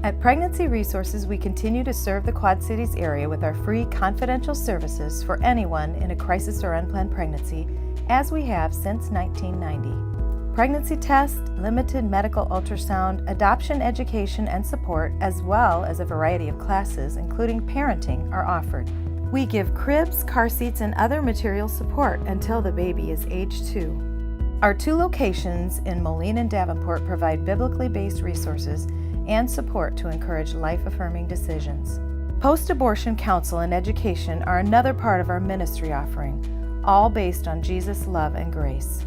At Pregnancy Resources, we continue to serve the Quad Cities area with our free confidential services for anyone in a crisis or unplanned pregnancy, as we have since 1990. Pregnancy tests, limited medical ultrasound, adoption education and support, as well as a variety of classes, including parenting, are offered. We give cribs, car seats, and other material support until the baby is age 2. Our 2 locations in Moline and Davenport provide biblically based resources and support to encourage life-affirming decisions. Post-abortion counsel and education are another part of our ministry offering, all based on Jesus' love and grace.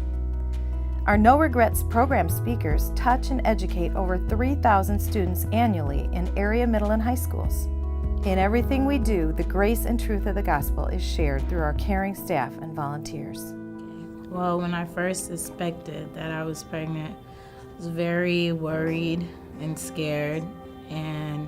Our No Regrets program speakers touch and educate over 3,000 students annually in area middle and high schools. In everything we do, the grace and truth of the gospel is shared through our caring staff and volunteers. Well, when I first suspected that I was pregnant, I was very worried and scared, and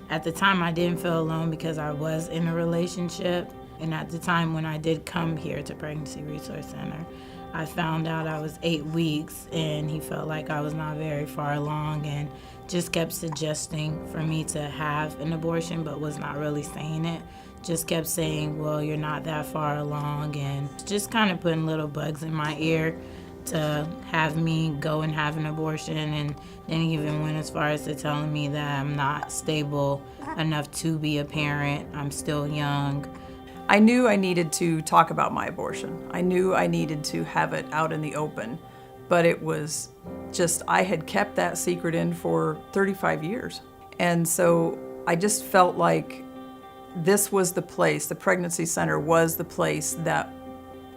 at the time I didn't feel alone because I was in a relationship. And at the time when I did come here to Pregnancy Resource Center, I found out I was 8 weeks, and he felt like I was not very far along and just kept suggesting for me to have an abortion, but was not really saying it. Just kept saying, well, you're not that far along, and just kind of putting little bugs in my ear to have me go and have an abortion, and then he even went as far as to telling me that I'm not stable enough to be a parent. I'm still young. I knew I needed to talk about my abortion. I knew I needed to have it out in the open, but it was just, I had kept that secret in for 35 years. And so I just felt like this was the place, the pregnancy center was the place that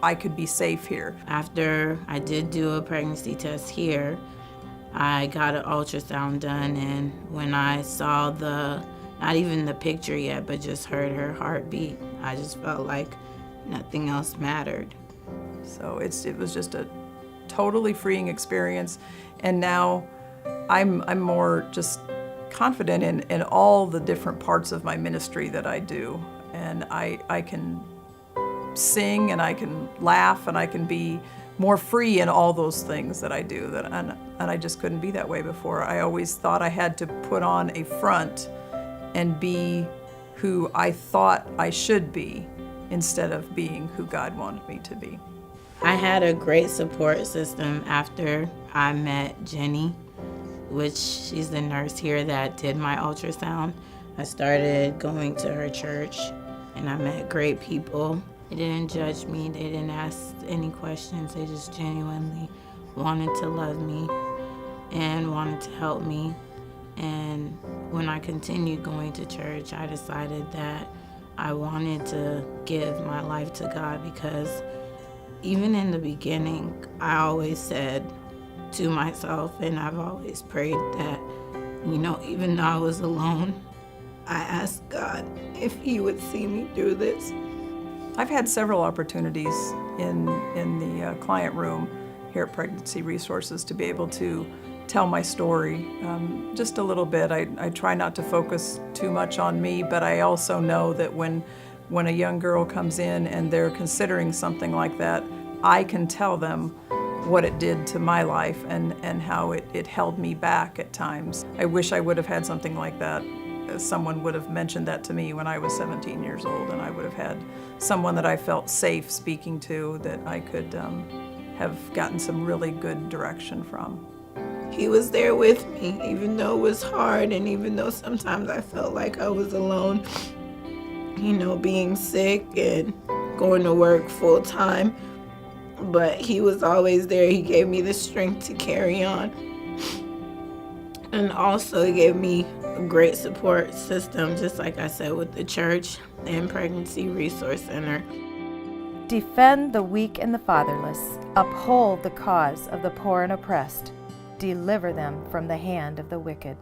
I could be safe here. After I did do a pregnancy test here, I got an ultrasound done, and when I saw not even the picture yet, but just heard her heartbeat, I just felt like nothing else mattered. So it was just a totally freeing experience, and now I'm more just confident in all the different parts of my ministry that I do, and I can sing and I can laugh and I can be more free in all those things that I do, and I just couldn't be that way before. I always thought I had to put on a front and be who I thought I should be instead of being who God wanted me to be. I had a great support system after I met Jenny, which she's the nurse here that did my ultrasound. I started going to her church, and I met great people. They didn't judge me, they didn't ask any questions, they just genuinely wanted to love me and wanted to help me. And when I continued going to church, I decided that I wanted to give my life to God, because even in the beginning, I always said to myself, and I've always prayed that, even though I was alone, I asked God if He would see me through this. I've had several opportunities in the client room here at Pregnancy Resources to be able to tell my story just a little bit. I try not to focus too much on me, but I also know that when a young girl comes in and they're considering something like that, I can tell them what it did to my life and how it held me back at times. I wish I would have had something like that. Someone would have mentioned that to me when I was 17 years old, and I would have had someone that I felt safe speaking to, that I could have gotten some really good direction from. He was there with me, even though it was hard, and even though sometimes I felt like I was alone, being sick and going to work full time. But he was always there. He gave me the strength to carry on. And also he gave me a great support system, just like I said, with the church and Pregnancy Resource Center. Defend the weak and the fatherless. Uphold the cause of the poor and oppressed. Deliver them from the hand of the wicked.